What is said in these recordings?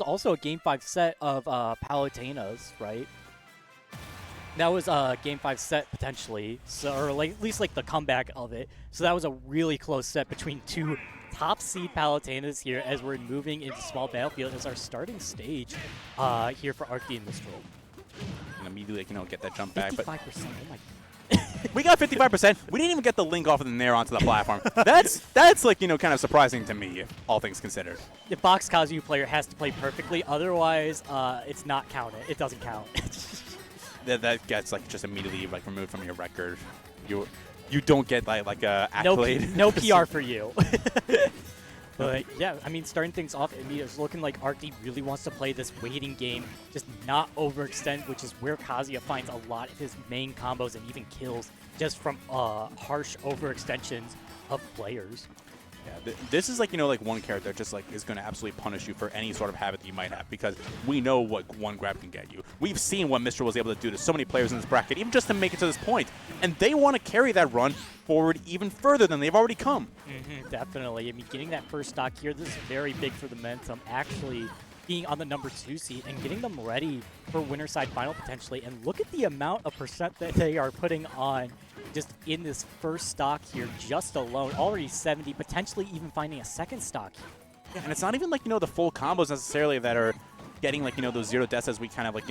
also a Game 5 set of Palutena's, right? That was a Game 5 set potentially, so or like at least like the comeback of it. So that was a really close set between two top seed Palutenas here as we're moving into small battlefield as our starting stage here for Arkdee and Mistral. And immediately, get that jump back. 55%. But Oh my. we got 55%. We didn't even get the link off of the Nair onto the platform. That's like, kind of surprising to me, all things considered. The box Kazuya player has to play perfectly, otherwise it's not counted. It doesn't count. that gets like just immediately like removed from your record. You don't get like a accolade. No PR for you. But yeah, I mean, starting things off, it's looking like Arkdee really wants to play this waiting game, just not overextend, which is where Kazuya finds a lot of his main combos and even kills just from harsh overextensions of players. Yeah, this is like, like one character just like is going to absolutely punish you for any sort of habit that you might have, because we know what one grab can get you. We've seen what Mistral was able to do to so many players in this bracket, even just to make it to this point. And they want to carry that run forward even further than they've already come. Definitely. I mean, getting that first stock here, this is very big for the Momentum, actually being on the number 2 seed and getting them ready for winner side final potentially. And look at the amount of percent that they are putting on just in this first stock here, just alone. Already 70, potentially even finding a second stock here. Yeah, and it's not even like, the full combos necessarily that are getting like, those 0 deaths as we kind of like,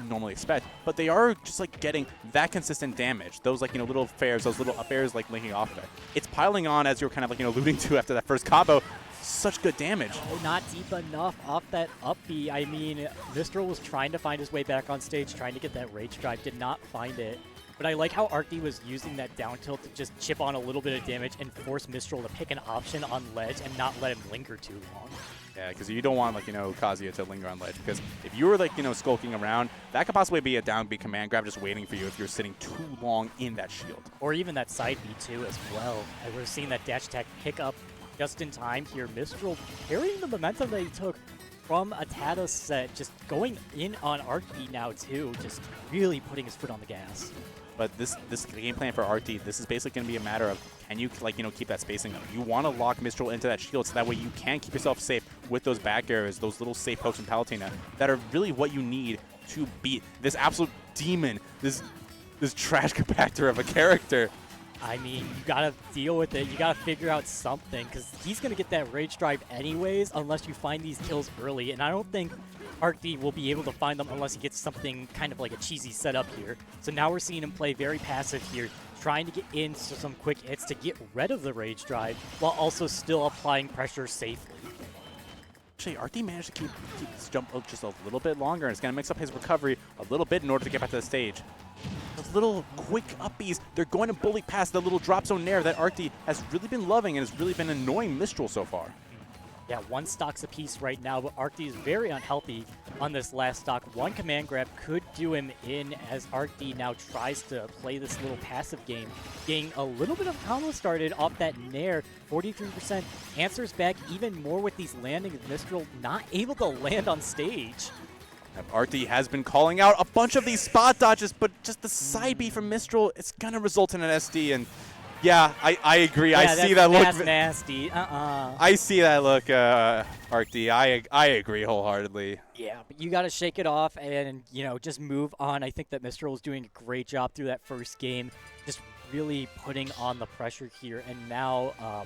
normally expect, but they are just like getting that consistent damage. Those like, little fares, those little up airs like linking off of it. It's piling on, as you're kind of like, alluding to after that first combo. Such good damage. Oh, not deep enough off that up B. I mean, Mistral was trying to find his way back on stage, trying to get that rage drive, did not find it. But I like how Arkdee was using that down tilt to just chip on a little bit of damage and force Mistral to pick an option on ledge and not let him linger too long. Yeah, because you don't want, like, Kazuya to linger on ledge, because if you were, like, skulking around, that could possibly be a down B command grab just waiting for you if you're sitting too long in that shield. Or even that side B too as well. And we're seeing that dash attack pick up just in time here. Mistral carrying the momentum that he took from a Tata set, just going in on Arkdee now too, just really putting his foot on the gas. But this game plan for Arkdee, this is basically going to be a matter of, can you keep that spacing up? You want to lock Mistral into that shield so that way you can keep yourself safe with those back areas, those little safe pokes from Palutena that are really what you need to beat this absolute demon, this trash compactor of a character. I mean, you gotta deal with it. You gotta figure out something, because he's gonna get that rage drive anyways unless you find these kills early, and I don't think Arkdee will be able to find them unless he gets something kind of like a cheesy setup here. So now we're seeing him play very passive here, trying to get into some quick hits to get rid of the rage drive while also still applying pressure safely. Actually, Arkdee managed to keep this jump just a little bit longer, and it's going to mix up his recovery a little bit in order to get back to the stage. Those little quick uppies, they're going to bully past the little drop zone nair that Arkdee has really been loving and has really been annoying Mistral so far. Yeah, 1 stock's a piece right now, but Arkdee is very unhealthy on this last stock. 1 command grab could do him in as Arkdee now tries to play this little passive game, getting a little bit of combo started off that nair. 43% answers back even more with these landings. Mistral not able to land on stage. Arkdee has been calling out a bunch of these spot dodges, but just the side B from Mistral, it's going to result in an SD, and yeah, I agree. Yeah, I see that look. That's nasty. I see that look, Arkdee. I agree wholeheartedly. Yeah, but you got to shake it off and, just move on. I think that Mistral is doing a great job through that first game, just really putting on the pressure here, and now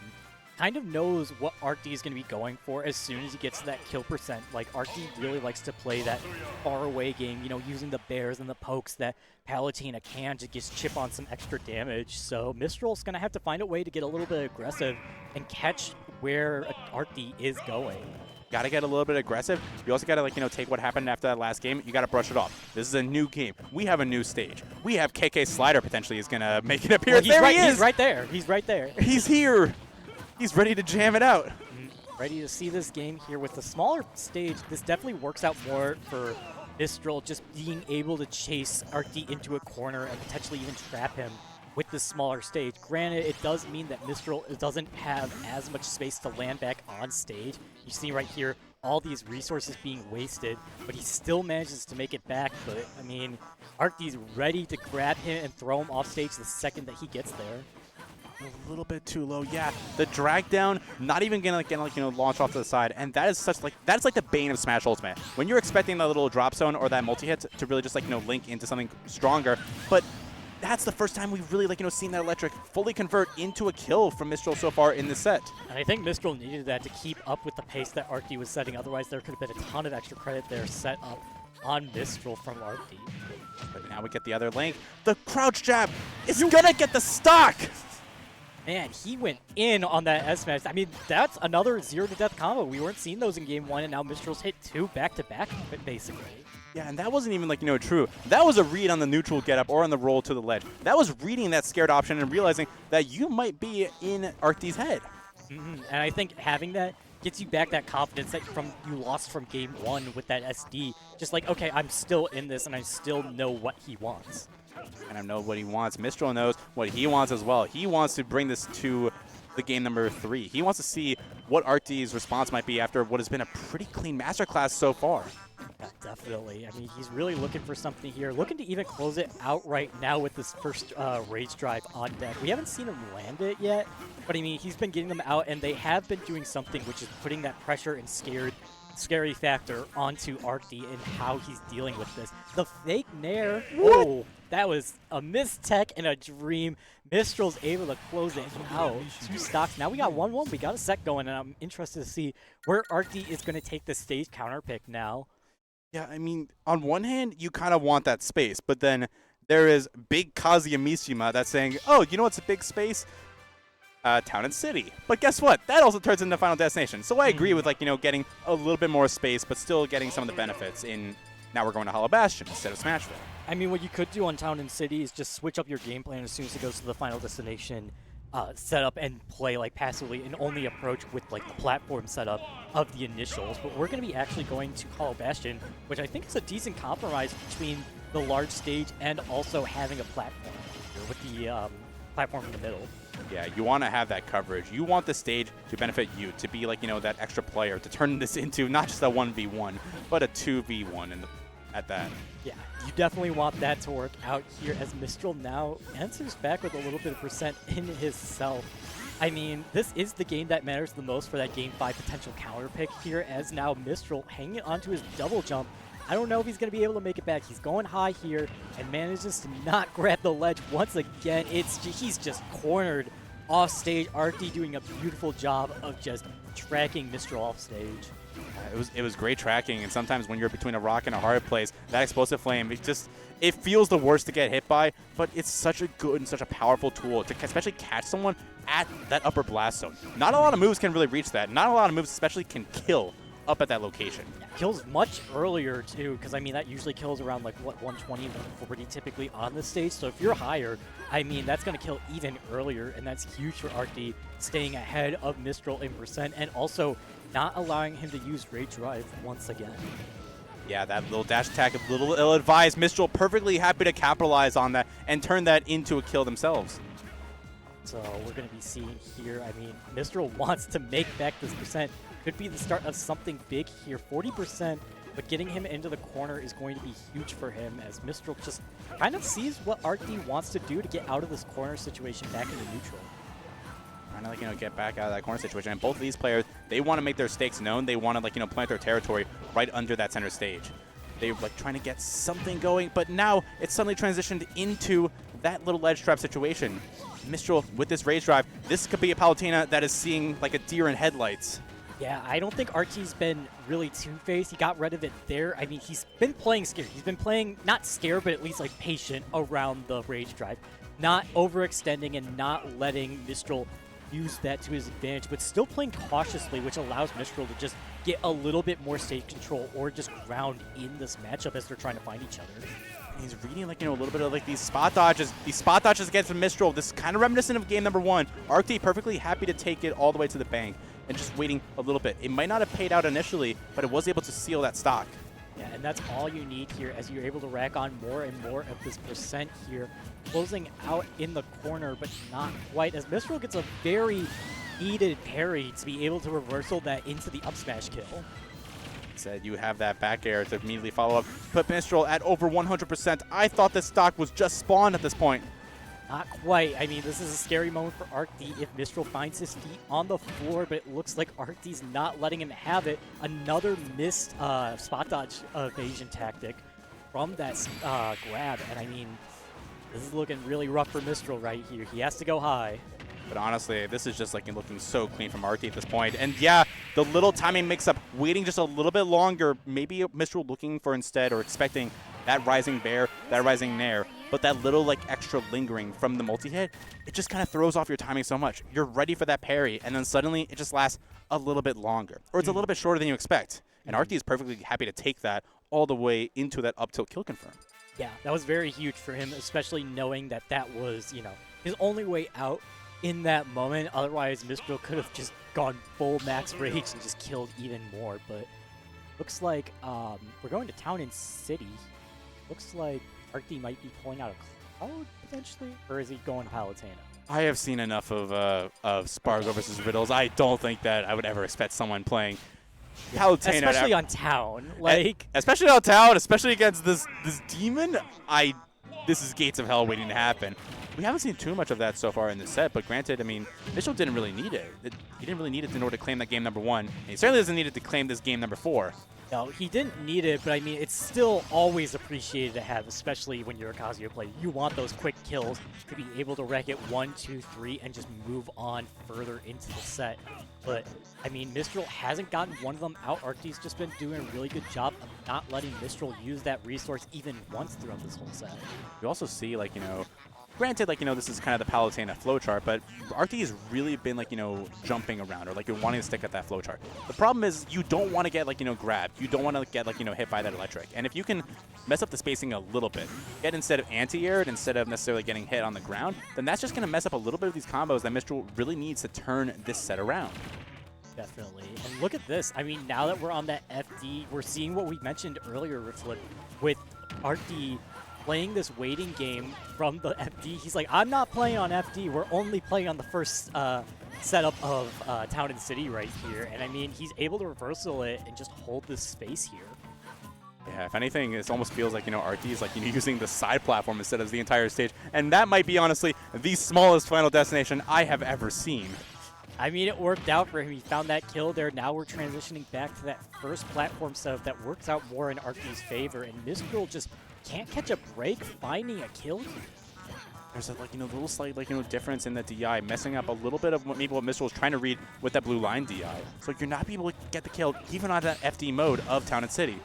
kind of knows what Arkdee is going to be going for as soon as he gets to that kill percent. Like, Arkdee really likes to play that far away game, using the bears and the pokes that Palutena can to just chip on some extra damage. So Mistral's going to have to find a way to get a little bit aggressive and catch where Arkdee is going. Got to get a little bit aggressive. You also got to, take what happened after that last game. You got to brush it off. This is a new game. We have a new stage. We have KK Slider potentially is going to make an appearance. Well, he is. He's right there. He's right there. He's here. He's ready to jam it out. Ready to see this game here with the smaller stage. This definitely works out more for Mistral, just being able to chase Arkdee into a corner and potentially even trap him with this smaller stage. Granted, it does mean that Mistral doesn't have as much space to land back on stage. You see right here all these resources being wasted, but he still manages to make it back. But, I mean, Arkdee's ready to grab him and throw him off stage the second that he gets there. A little bit too low. Yeah, the drag down, not even gonna launch off to the side, and that is that's like the bane of Smash Ultimate. When you're expecting that little drop zone or that multi-hit to really just link into something stronger, but that's the first time we've really seen that electric fully convert into a kill from Mistral so far in this set. And I think Mistral needed that to keep up with the pace that Arkdee was setting. Otherwise, there could have been a ton of extra credit there set up on Mistral from Arkdee. But now we get the other link. The crouch jab is gonna get the stock! Man, he went in on that S-Smash. I mean, that's another 0 to death combo. We weren't seeing those in game 1, and now Mistral's hit 2 back-to-back, basically. Yeah, and that wasn't even true. That was a read on the neutral getup or on the roll to the ledge. That was reading that scared option and realizing that you might be in Arkdee's head. And I think having that gets you back that confidence that you lost from game 1 with that SD. Just like, okay, I'm still in this, and I still know what he wants. And I know what he wants. Mistral knows what he wants as well. He wants to bring this to the game number 3. He wants to see what Arkdee's response might be after what has been a pretty clean masterclass so far. Yeah, definitely. I mean, he's really looking for something here. Looking to even close it out right now with this first Rage Drive on deck. We haven't seen him land it yet, but I mean, he's been getting them out, and they have been doing something, which is putting that pressure and scary factor onto Arkdee and how he's dealing with this. The fake Nair. Oh, that was a mistech and a dream. Mistral's able to close it out. 2 stocks. Now we got 1-1. We got a set going, and I'm interested to see where Arkdee is going to take the stage counter pick now. Yeah, I mean, on one hand, you kind of want that space, but then there is big Kazuya Mishima that's saying, oh, you know what's a big space? Town and city. But guess what? That also turns into Final Destination. So I agree with, getting a little bit more space, but still getting some of the benefits in now we're going to Hollow Bastion instead of Smashville. I mean, what you could do on Town and City is just switch up your game plan as soon as it goes to the Final Destination setup and play passively and only approach with the platform setup of the initials. But we're going to be actually going to Hollow Bastion, which I think is a decent compromise between the large stage and also having a platform with the platform in the middle. Yeah, you want to have that coverage. You want the stage to benefit you, to be that extra player, to turn this into not just a 1v1, but a 2v1 at that. Yeah, you definitely want that to work out here as Mistral now answers back with a little bit of percent in his self. I mean, this is the game that matters the most for that game 5 potential counter pick here, as now Mistral hanging onto his double jump. I don't know if he's going to be able to make it back. He's going high here and manages to not grab the ledge once again. He's just cornered off stage. Arkdee doing a beautiful job of just tracking Mistral off stage. It was great tracking, and sometimes when you're between a rock and a hard place, that explosive flame, it feels the worst to get hit by, but it's such a good and such a powerful tool to especially catch someone at that upper blast zone. Not a lot of moves can really reach that. Not a lot of moves especially can kill up at that location. Yeah, kills much earlier too, because I mean that usually kills around 120, 140 typically on the stage. So if you're higher, I mean that's going to kill even earlier, and that's huge for Arkdee, staying ahead of Mistral in percent and also not allowing him to use Rage Drive once again. Yeah, that little dash attack, a little ill-advised. Mistral perfectly happy to capitalize on that and turn that into a kill themselves. So we're going to be seeing here, I mean, Mistral wants to make back this percent. Could be the start of something big here, 40%, but getting him into the corner is going to be huge for him as Mistral just kind of sees what Arkdee wants to do to get out of this corner situation back into neutral. Trying to get back out of that corner situation. And both of these players, they want to make their stakes known. They want to plant their territory right under that center stage. They're trying to get something going, but now it's suddenly transitioned into that little ledge trap situation. Mistral with this Rage Drive, this could be a Palutena that is seeing like a deer in headlights. Yeah, I don't think Arkdee's been really two-faced. He got rid of it there. I mean, he's been playing scared. He's been playing, not scared, but at least patient around the Rage Drive. Not overextending and not letting Mistral use that to his advantage, but still playing cautiously, which allows Mistral to just get a little bit more stage control or just ground in this matchup as they're trying to find each other. He's reading a little bit of these spot dodges. These spot dodges against Mistral. This is kind of reminiscent of game number 1. Arkdee perfectly happy to take it all the way to the bank and just waiting a little bit. It might not have paid out initially, but it was able to seal that stock. Yeah, and that's all you need here as you're able to rack on more and more of this percent here. Closing out in the corner, but not quite, as Mistral gets a very needed parry to be able to reversal that into the up smash kill. Said you have that back air to immediately follow up. Put Mistral at over 100%. I thought this stock was just spawned at this point. Not quite. I mean, this is a scary moment for Arkdee if Mistral finds his feet on the floor, but it looks like Arkdee's not letting him have it. Another missed spot dodge evasion tactic from that grab, and I mean, this is looking really rough for Mistral right here. He has to go high. But honestly, this is just like looking so clean from Arkdee at this point. And yeah, the little timing mix-up, waiting just a little bit longer, maybe Mistral looking for instead or expecting that rising bear, that rising nair, but that little like extra lingering from the multi-hit, it just kind of throws off your timing so much. You're ready for that parry, and then suddenly it just lasts a little bit longer. Or it's a little bit shorter than you expect. And Arkdee is perfectly happy to take that all the way into that up tilt kill confirm. Yeah, that was very huge for him, especially knowing that that was, you know, his only way out in that moment. Otherwise, Mistral could have just gone full max rage and just killed even more. But looks like we're going to Town and City. Looks like Arkdee might be pulling out a Cloud, potentially? Or is he going Palutena? I have seen enough of Spargo versus Riddles. I don't think that I would ever expect someone playing Palutena. Especially on Town. Like, especially on Town, especially against this demon. This is Gates of Hell waiting to happen. We haven't seen too much of that so far in this set, but granted, I mean, Mistral didn't really need it. He didn't really need it in order to claim that game number 1. And he certainly doesn't need it to claim this game number 4. no, he didn't need it, but I mean, it's still always appreciated to have, especially when you're a Kazuya player. You want those quick kills to be able to wreck it 1, 2, 3, and just move on further into the set. But, I mean, Mistral hasn't gotten one of them out. Arkdee's just been doing a really good job of not letting Mistral use that resource even once throughout this whole set. You also see, like, you know, granted, like, you know, this is kind of the Palutena flowchart, but Arkdee has really been, like, you know, jumping around or, like, you're wanting to stick at that flowchart. The problem is you don't want to get, like, you know, grabbed. You don't want to get, like, you know, hit by that electric. And if you can mess up the spacing a little bit, get instead of anti-aired, instead of necessarily getting hit on the ground, then that's just going to mess up a little bit of these combos that Mistral really needs to turn this set around. Definitely. And look at this. I mean, now that we're on that FD, we're seeing what we mentioned earlier, Riflip, with Arkdee playing this waiting game from the FD. He's like, I'm not playing on FD. We're only playing on the first setup of Town and City right here. And I mean, he's able to reversal it and just hold this space here. Yeah, if anything, it almost feels like, you know, Arkdee is like, you know, using the side platform instead of the entire stage. And that might be, honestly, the smallest final destination I have ever seen. I mean, it worked out for him. He found that kill there. Now we're transitioning back to that first platform setup that works out more in Arkdee's favor. And Mistral just can't catch a break finding a kill here. There's a, like, you know, little slight, like, you know, difference in the DI, messing up a little bit of maybe what Mistral was trying to read with that blue line DI. So you're not able to get the kill even on that FD mode of Town and City.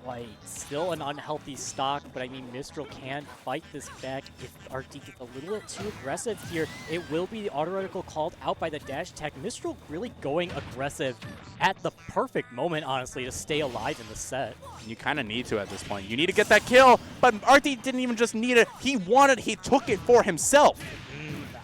Like, still an unhealthy stock, but I mean, Mistral can fight this back if Arkdee gets a little bit too aggressive here. It will be the auto-reticle called out by the dash tech. Mistral really going aggressive at the perfect moment, honestly, to stay alive in the set. You kind of need to at this point. You need to get that kill, but Arkdee didn't even just need it. He wanted, he took it for himself.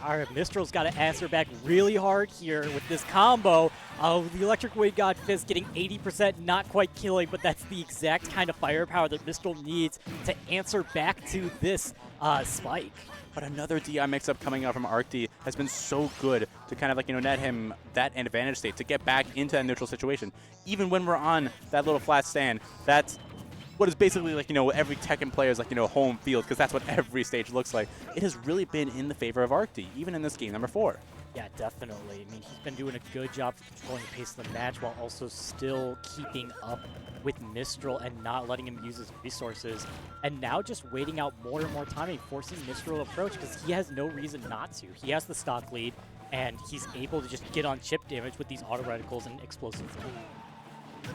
All right, Mistral's got to answer back really hard here with this combo. The Electric Wave God Fist getting 80%, not quite killing, but that's the exact kind of firepower that Mistral needs to answer back to this spike. But another DI mix-up coming out from Arkdee has been so good to kind of, like, you know, net him that advantage state to get back into that neutral situation. Even when we're on that little flat stand, that's what is basically, like, you know, every Tekken player's, like, you know, home field, because that's what every stage looks like. It has really been in the favor of Arkdee, even in this game number 4. Yeah, definitely. I mean, he's been doing a good job for controlling the pace of the match while also still keeping up with Mistral and not letting him use his resources. And now just waiting out more and more time and forcing Mistral to approach because he has no reason not to. He has the stock lead, and he's able to just get on chip damage with these auto reticles and explosives.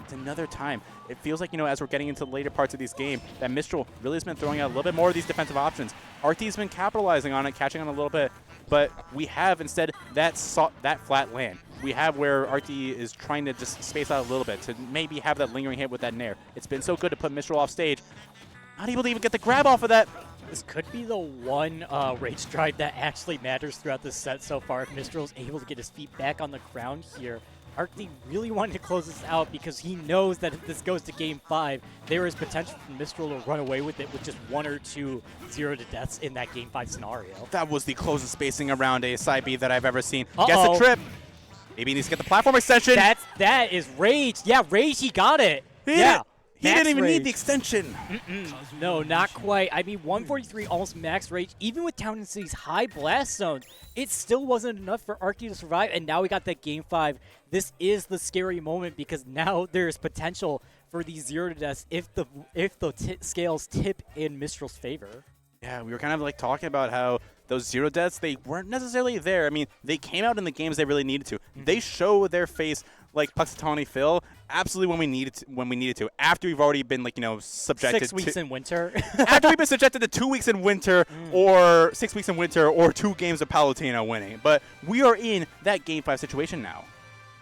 It's another time. It feels like, you know, as we're getting into the later parts of this game, that Mistral really has been throwing out a little bit more of these defensive options. Arkdee's been capitalizing on it, catching on a little bit, but we have instead that flat land. We have where Arkdee is trying to just space out a little bit to maybe have that lingering hit with that nair. It's been so good to put Mistral off stage. Not able to even get the grab off of that. This could be the one rage drive that actually matters throughout this set so far. If Mistral's able to get his feet back on the ground here, Arkdee really wanted to close this out because he knows that if this goes to Game 5, there is potential for Mistral to run away with it with just 1 or 2 0-to-deaths in that Game 5 scenario. That was the closest spacing around a side B that I've ever seen. Gets the trip. Maybe he needs to get the platform extension. That is Rage. Yeah, Rage, he got it. Yeah. He Max didn't even need the rage. extension. No, not quite. I mean, 143 almost max rage. Even with Town and City's high blast zone, it still wasn't enough for Arkdee to survive. And now we got that game 5. This is the scary moment because now there's potential for these 0 to deaths if the scales tip in Mistral's favor. Yeah, we were kind of like talking about how those 0 deaths, they weren't necessarily there. I mean, they came out in the games they really needed to. They show their face like Puxatawny Phil absolutely when we needed to. After we've already been like, subjected 6 weeks to in winter. after we've been subjected to 2 weeks in winter or 6 weeks in winter or 2 games of Palutena winning. But we are in that game 5 situation now.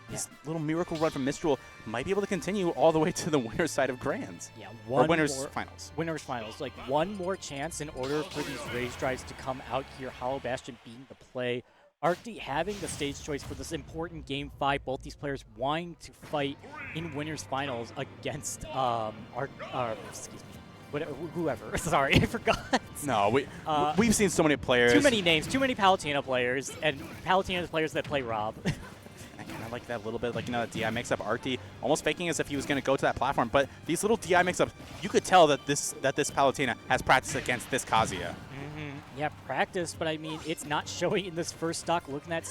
This little miracle run from Mistral might be able to continue all the way to the winner's side of Grands. Yeah, or winner's finals. Winner's finals. Like, one more chance in order for these rage drives to come out here. Hollow Bastion being the play. Arkdee having the stage choice for this important game 5. Both these players wanting to fight in winner's finals against excuse me, whoever. Sorry, I forgot. No, we've seen so many players. Too many names, too many Palutena players, and Palutena players that play Rob. I kind of like that little bit, like, the DI mix-up. Arkdee almost faking as if he was going to go to that platform. But these little DI mix-ups, you could tell that this Palutena has practiced against this Kazuya. Yeah, practice, but I mean, it's not showing in this first stock. Looking at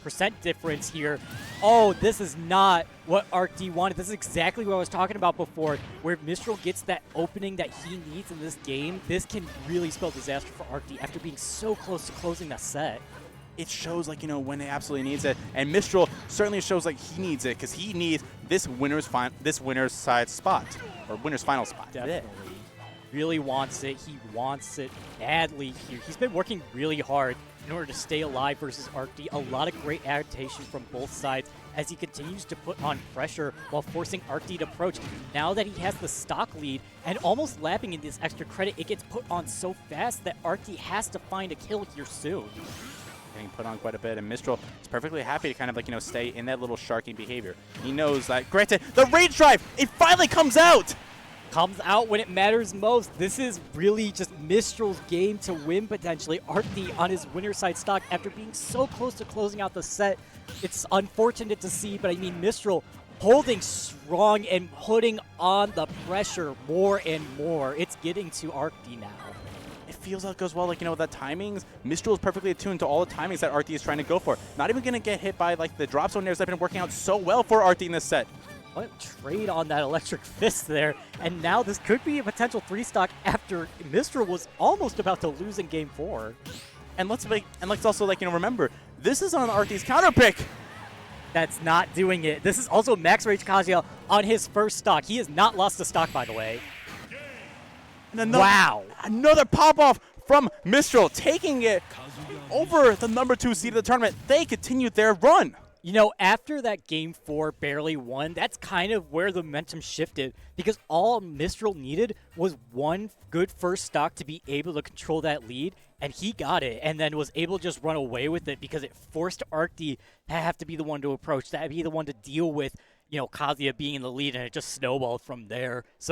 percent difference here. Oh, this is not what Arkdee wanted. This is exactly what I was talking about before, where Mistral gets that opening that he needs in this game. This can really spell disaster for Arkdee after being so close to closing that set. It shows, like, when it absolutely needs it. And Mistral certainly shows like he needs it because he needs this winner's side spot, or winner's final spot. Definitely. Really wants it. He wants it badly here. He's been working really hard in order to stay alive versus Arkdee. A lot of great adaptation from both sides as he continues to put on pressure while forcing Arkdee to approach. Now that he has the stock lead and almost lapping in this extra credit, it gets put on so fast that Arkdee has to find a kill here soon. Getting put on quite a bit, and Mistral is perfectly happy to kind of stay in that little sharking behavior. He knows that, granted, the rage drive, it finally comes out! Comes out when it matters most. This is really just Mistral's game to win, potentially. Arkdee on his winner side stock after being so close to closing out the set. It's unfortunate to see, but I mean, Mistral holding strong and putting on the pressure more and more. It's getting to Arkdee now. It feels like it goes well, the timings. Mistral is perfectly attuned to all the timings that Arkdee is trying to go for. Not even going to get hit by, the drop zone nairs that have been working out so well for Arkdee in this set. What a trade on that electric fist there. And now this could be a potential 3-stock after Mistral was almost about to lose in game 4. And let's also, remember, this is on Arkdee's counter pick. That's not doing it. This is also Max Rage Kazuya on his first stock. He has not lost a stock, by the way. And wow. Another pop-off from Mistral, taking it over the number 2 seed of the tournament. They continued their run. After that game 4 barely won, that's kind of where the momentum shifted because all Mistral needed was one good first stock to be able to control that lead, and he got it and then was able to just run away with it because it forced Arkdee to have to be the one to approach, to be the one to deal with, Kazuya being in the lead, and it just snowballed from there. So